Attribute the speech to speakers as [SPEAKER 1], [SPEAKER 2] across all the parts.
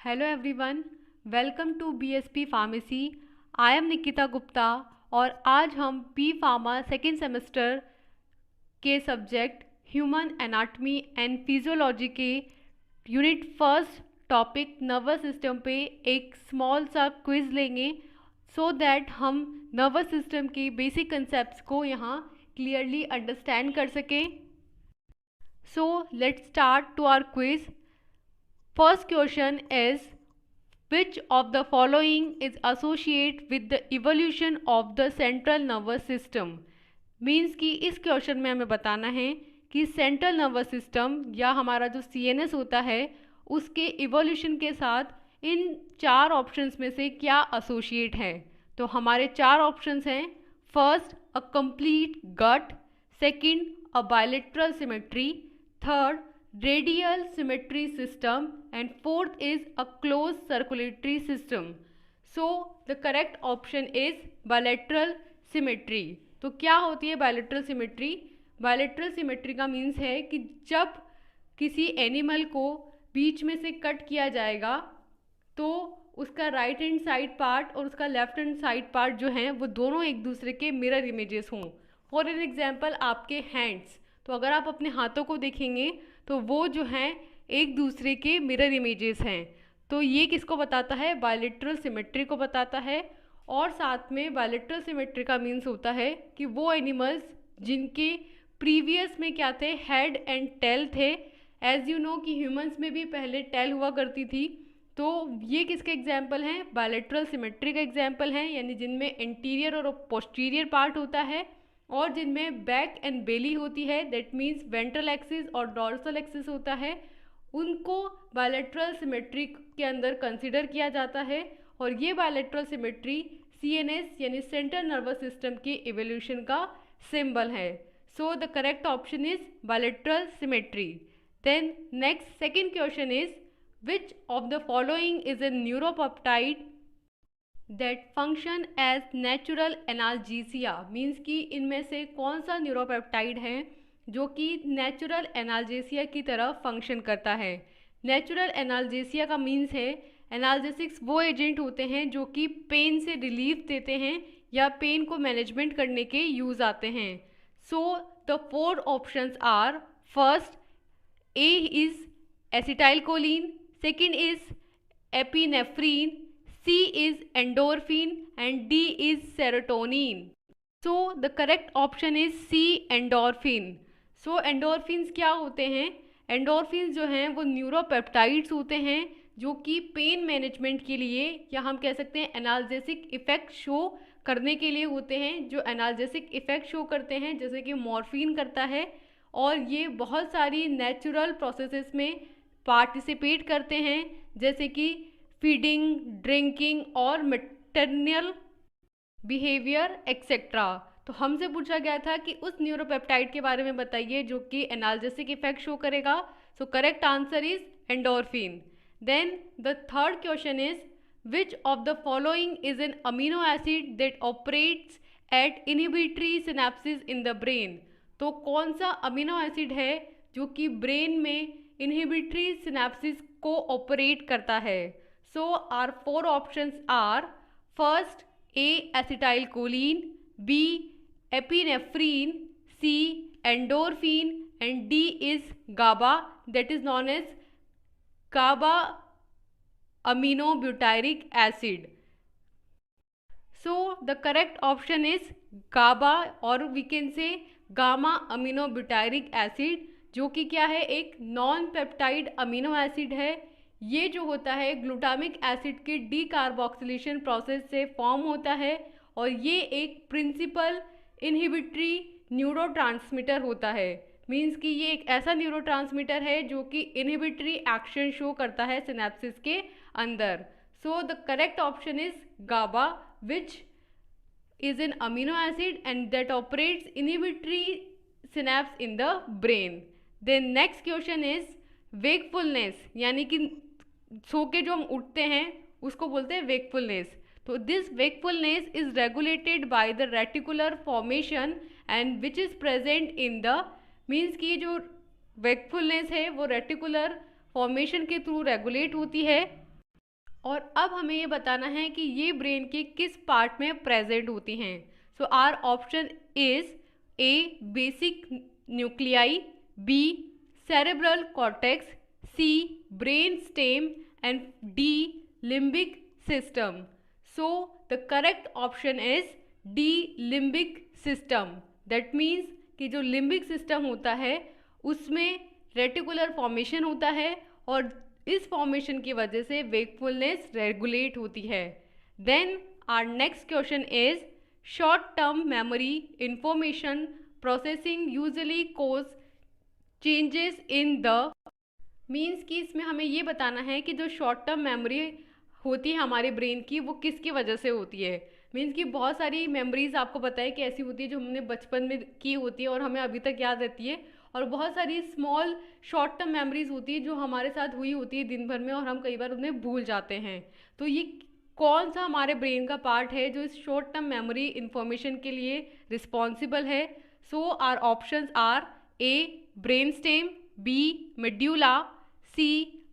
[SPEAKER 1] Hello everyone, welcome to BSP pharmacy. I am Nikita Gupta और आज हम बी फार्मा सेकेंड सेमेस्टर के subject human anatomy and physiology के unit first topic nervous system पे एक small सा क्विज लेंगे सो दैट हम नर्वस सिस्टम की बेसिक कंसेप्ट्स को यहाँ क्लियरली अंडरस्टैंड कर सकें। So let's start to our quiz. First question is, which of the following is associated with the evolution of the central nervous system? Means कि इस question में हमें बताना है कि सेंट्रल नर्वस सिस्टम या हमारा जो CNS होता है उसके इवोल्यूशन के साथ इन चार ऑप्शंस में से क्या एसोसिएट है। तो हमारे चार ऑप्शंस हैं, first a complete gut, second a bilateral symmetry, third radial symmetry system, and fourth is a closed circulatory system. So the correct option is bilateral symmetry. तो क्या होती है bilateral symmetry? Bilateral symmetry का means है कि जब किसी animal को बीच में से कट किया जाएगा तो उसका राइट हैंड साइड पार्ट और उसका लेफ्ट हैंड साइड पार्ट जो हैं वो दोनों एक दूसरे के मिरर इमेजेस हों। फॉर एन एग्जाम्पल आपके हैंड्स, तो अगर आप अपने हाथों को देखेंगे तो वो जो हैं एक दूसरे के मिरर इमेजेस हैं। तो ये किसको बताता है? बायलेटरल सिमेट्री को बताता है। और साथ में बायलेटरल सिमेट्री का मीन्स होता है कि वो एनिमल्स जिनके प्रीवियस में क्या थे, हेड एंड टेल थे। एज यू नो कि ह्यूमंस में भी पहले टेल हुआ करती थी। तो ये किसके एग्जाम्पल हैं? बायलेटरल सिमेट्री का एग्जाम्पल हैं, यानी जिनमें एंटीरियर और पोस्टीरियर पार्ट होता है और जिनमें बैक एंड बेली होती है, दैट मीन्स वेंट्रल एक्सिस और डॉर्सल एक्सिस होता है, उनको बायलेटरल सिमेट्री के अंदर कंसिडर किया जाता है। और ये बायलेटरल सिमेट्री CNS यानी सेंट्रल नर्वस सिस्टम की इवोल्यूशन का सिंबल है। So the correct option is bilateral symmetry. Then next second question is, which of the following is a neuropeptide that function as natural analgesia. Means कि इनमें से कौन सा neuropeptide है जो कि नेचुरल एनाल्जेसिया की तरह फंक्शन करता है। नेचुरल एनाल्जेसिया का मीन्स है एनाल्जेसिक्स वो एजेंट होते हैं जो कि पेन से रिलीफ देते हैं या पेन को मैनेजमेंट करने के यूज आते हैं। So the four options are, first A is acetylcholine, second is epinephrine, C is endorphin and D is serotonin. So the correct option is C, endorphin. So endorphins क्या होते हैं? Endorphins जो हैं वो न्यूरोपेप्टाइड्स होते हैं जो कि पेन मैनेजमेंट के लिए या हम कह सकते हैं एनाल्जेसिक इफेक्ट शो करने के लिए होते हैं। जो एनाल्जेसिक इफेक्ट शो करते हैं जैसे कि मॉर्फिन करता है, और ये बहुत सारी नेचुरल प्रोसेसेस में पार्टिसिपेट करते हैं जैसे कि फीडिंग, ड्रिंकिंग और मैटरनल बिहेवियर एक्सेट्रा। तो हमसे पूछा गया था कि उस न्यूरोपेप्टाइड के बारे में बताइए जो कि एनाल्जेसिक इफेक्ट शो करेगा। So correct answer is endorphin. Then the third question is, which of the following is an amino acid that operates at inhibitory synapsis in the brain. तो कौन सा अमीनो एसिड है जो कि brain में inhibitory synapses को operate करता है। So our four options are, first A acetylcholine, B epinephrine, C endorphin and D is GABA, that is known as GABA aminobutyric acid. So the correct option is GABA or we can say gamma aminobutyric acid, जो कि क्या है, एक non peptide amino acid है। ये जो होता है ग्लूटामिक एसिड के डीकार्बोक्सिलेशन प्रोसेस से फॉर्म होता है और ये एक प्रिंसिपल इनहिबिटरी न्यूरोट्रांसमीटर होता है। मींस कि ये एक ऐसा न्यूरोट्रांसमीटर है जो कि इनहिबिटरी एक्शन शो करता है सिनेप्सिस के अंदर। So the correct option is GABA, which is an amino acid and that operates inhibitory synapse in the brain. Then next question is, wakefulness यानी कि सो के जो हम उठते हैं उसको बोलते हैं वेकफुलनेस। तो this wakefulness is regulated by the reticular formation and which is present in the, means की जो वेकफुलनेस है वो रेटिकुलर फॉर्मेशन के थ्रू रेगुलेट होती है और अब हमें ये बताना है कि ये ब्रेन के किस पार्ट में प्रेजेंट होती हैं। So our option is A basic nuclei, B cerebral cortex, C brain stem and D limbic system. So the correct option is D limbic system. That means कि जो लिम्बिक सिस्टम होता है उसमें reticular formation होता है और इस formation की वजह से वेकफुलनेस रेगुलेट होती है। Then our next question is short term memory information processing usually cause changes in the means कि इसमें हमें ये बताना है कि जो शॉर्ट टर्म मेमोरी होती है हमारे ब्रेन की वो किसकी वजह से होती है। मीन्स कि बहुत सारी मेमोरीज आपको पता है कि ऐसी होती है जो हमने बचपन में की होती है और हमें अभी तक याद रहती है, और बहुत सारी स्मॉल शॉर्ट टर्म मेमोरीज होती है जो हमारे साथ हुई होती है दिन भर में और हम कई बार उन्हें भूल जाते हैं। तो ये कौन सा हमारे ब्रेन का पार्ट है जो इस शॉर्ट टर्म मेमोरी इंफॉर्मेशन के लिए रिस्पॉन्सिबल है। So our options are A brainstem, B medulla, C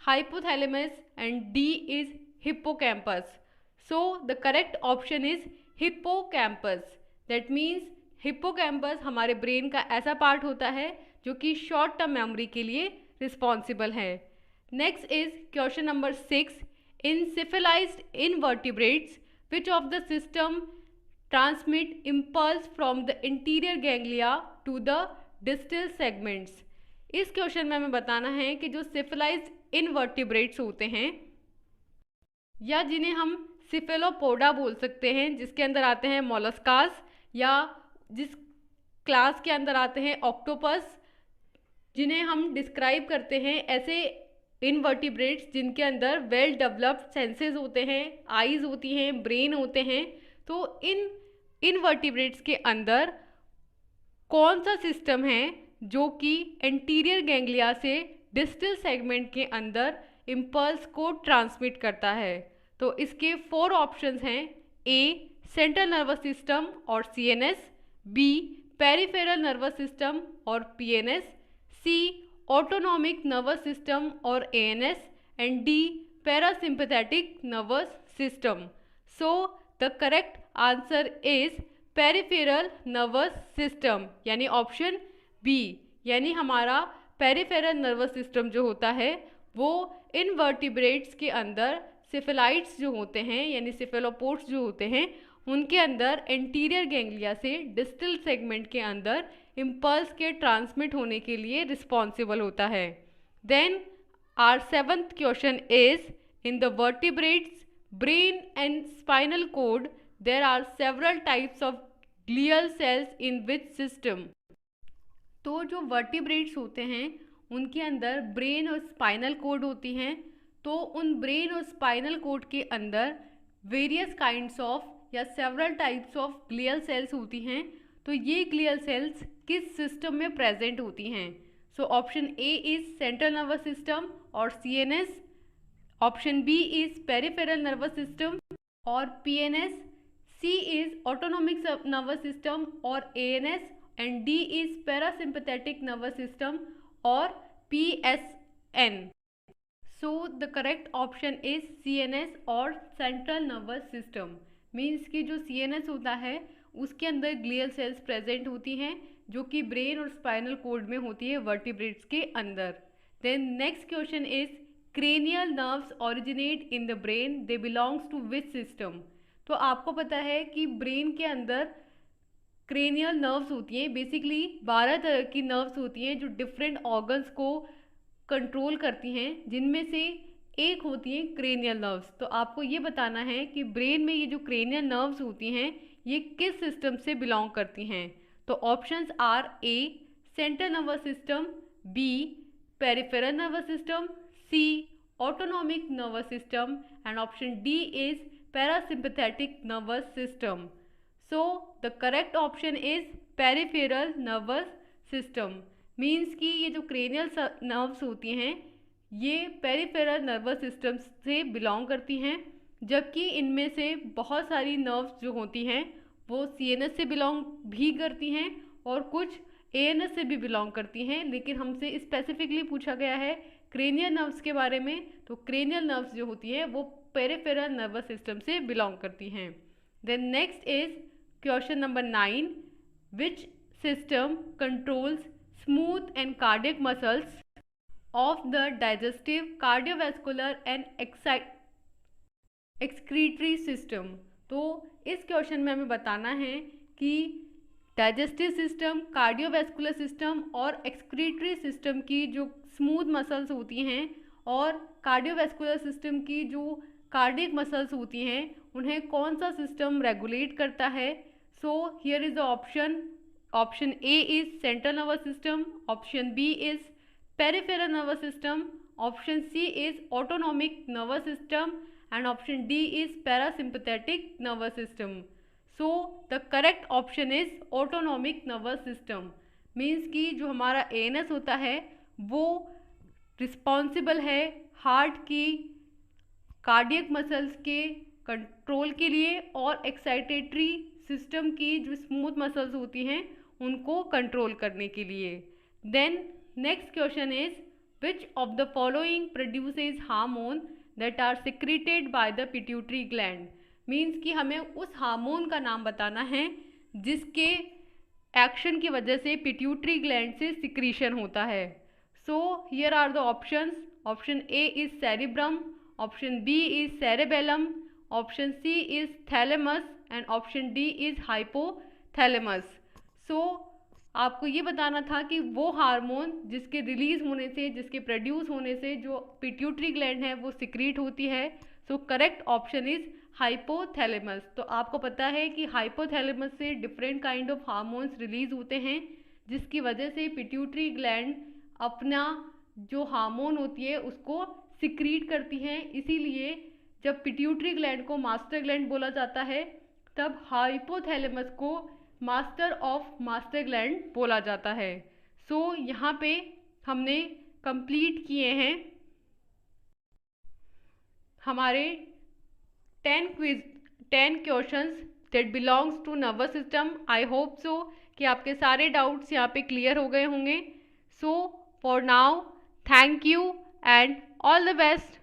[SPEAKER 1] hypothalamus and D is hippocampus. So the correct option is hippocampus. That means hippocampus हमारे ब्रेन का ऐसा पार्ट होता है जो कि शॉर्ट टर्म मेमोरी के लिए रिस्पॉन्सिबल है। Next is question number 6। In cephalized invertebrates which of the system transmit impulse from the interior ganglia to the distal segments. इस क्वेश्चन में हमें बताना है कि जो सिफिलाइज्ड इनवर्टिब्रेट्स होते हैं या जिन्हें हम सिफेलोपोडा बोल सकते हैं, जिसके अंदर आते हैं मोलस्कास, या जिस क्लास के अंदर आते हैं ऑक्टोपस, जिन्हें हम डिस्क्राइब करते हैं ऐसे इनवर्टिब्रेट्स जिनके अंदर वेल डेवलप्ड सेंसेस होते हैं, आईज होती हैं, ब्रेन होते हैं। तो इन इनवर्टिब्रेट्स के अंदर कौन सा सिस्टम है जो कि एंटीरियर गैंग्लिया से डिस्टल सेगमेंट के अंदर इम्पल्स को ट्रांसमिट करता है। तो इसके 4 ऑप्शंस हैं। ए सेंट्रल नर्वस सिस्टम और CNS, B peripheral nervous system और PNS, C autonomic nervous system और ANS and D parasympathetic nervous system. So the correct answer is peripheral nervous system, यानी ऑप्शन बी। यानी हमारा peripheral nervous system जो होता है वो इनवर्टिब्रेट्स के अंदर सिफिलाइट्स जो होते हैं यानी सिफेलोपोड्स जो होते हैं उनके अंदर एंटीरियर गैंग्लिया से डिस्टल सेगमेंट के अंदर इम्पल्स के ट्रांसमिट होने के लिए रिस्पॉन्सिबल होता है। Then our 7th question is in the vertebrates brain and spinal cord there are several types of glial cells in which system। तो जो वर्टिब्रेट्स होते हैं उनके अंदर ब्रेन और स्पाइनल कोड होती हैं। तो उन ब्रेन और स्पाइनल कोड के अंदर वेरियस काइंड्स ऑफ या several types of glial cells होती हैं। तो ये ग्लियल सेल्स किस सिस्टम में प्रेजेंट होती हैं। So option A is central nervous system और CNS, option B is peripheral nervous system और PNS, C is autonomic nervous system और ANS and D is parasympathetic nervous system और PSN। So the correct option is CNS और central nervous system। Means कि जो CNS होता है उसके अंदर ग्लियल सेल्स प्रेजेंट होती हैं जो कि ब्रेन और स्पाइनल कोड में होती है वर्टिब्रेट्स के अंदर। Then next question is cranial nerves originate in the brain, they belongs to which system. तो आपको पता है कि ब्रेन के अंदर क्रेनियल नर्व्स होती हैं। बेसिकली 12 तरह की नर्व्स होती हैं जो डिफरेंट ऑर्गन्स को कंट्रोल करती हैं, जिनमें से एक होती हैं क्रेनियल नर्व्स। तो आपको ये बताना है कि ब्रेन में ये जो क्रेनियल नर्व्स होती हैं ये किस सिस्टम से बिलोंग करती हैं। तो options are A central nervous system, B peripheral nervous system, C autonomic nervous system and option D is parasympathetic nervous system। So the correct option is peripheral nervous system। Means कि ये जो cranial nerves होती हैं ये peripheral nervous system से belong करती हैं, जबकि इनमें से बहुत सारी नर्व्स जो होती हैं वो सीएनएस से बिलोंग भी करती हैं और कुछ एएनएस से भी बिलोंग करती हैं। लेकिन हमसे स्पेसिफिकली पूछा गया है क्रेनियल नर्व्स के बारे में, तो क्रेनियल नर्व्स जो होती है वो पेरिफेरल नर्वस सिस्टम से बिलोंग करती हैं। Then next is question number 9, which system controls smooth and cardiac muscles of the digestive, cardiovascular and excretory system. तो इस क्वेश्चन में हमें बताना है कि डाइजेस्टिव सिस्टम, कार्डियोवैस्कुलर सिस्टम और एक्सक्रीटरी सिस्टम की जो स्मूथ मसल्स होती हैं और कार्डियोवैस्कुलर सिस्टम की जो कार्डियक मसल्स होती हैं उन्हें कौन सा सिस्टम रेगुलेट करता है। So here is the option A is central nervous system, option B is peripheral nervous system, option C is autonomic nervous system and option D is parasympathetic nervous system. So the correct option is autonomic nervous system. Means कि जो हमारा ANS होता है वो responsible है heart की cardiac muscles के control के लिए और एक्साइटेटरी सिस्टम की जो स्मूथ मसल्स होती हैं उनको कंट्रोल करने के लिए। Then next question is which of the following produces hormone that are secreted by the pituitary gland. Means कि हमें उस हार्मोन का नाम बताना है जिसके एक्शन की वजह से पिट्यूटरी ग्लैंड से सिक्रीशन होता है। So here are the options, option A is cerebrum, option B is cerebellum, option C is thalamus and option D is hypothalamus. So आपको ये बताना था कि वो हार्मोन जिसके रिलीज होने से, जिसके प्रोड्यूस होने से जो पिट्यूटरी ग्लैंड है वो सिक्रीट होती है। So correct option is hypothalamus. तो आपको पता है कि हाइपोथैलेमस से different kind of hormones release होते हैं जिसकी वजह से पिट्यूटरी ग्लैंड अपना जो हार्मोन होती है उसको सिक्रीट करती हैं। इसीलिए जब पिट्यूटरी ग्लैंड को मास्टर ग्लैंड बोला जाता है तब हाइपोथैलेमस को मास्टर ऑफ मास्टर ग्लैंड बोला जाता है। सो यहाँ पे हमने कंप्लीट किए हैं हमारे 10 questions that belongs to nervous system. I hope so कि आपके सारे डाउट्स यहाँ पे क्लियर हो गए होंगे। So for now thank you and all the best.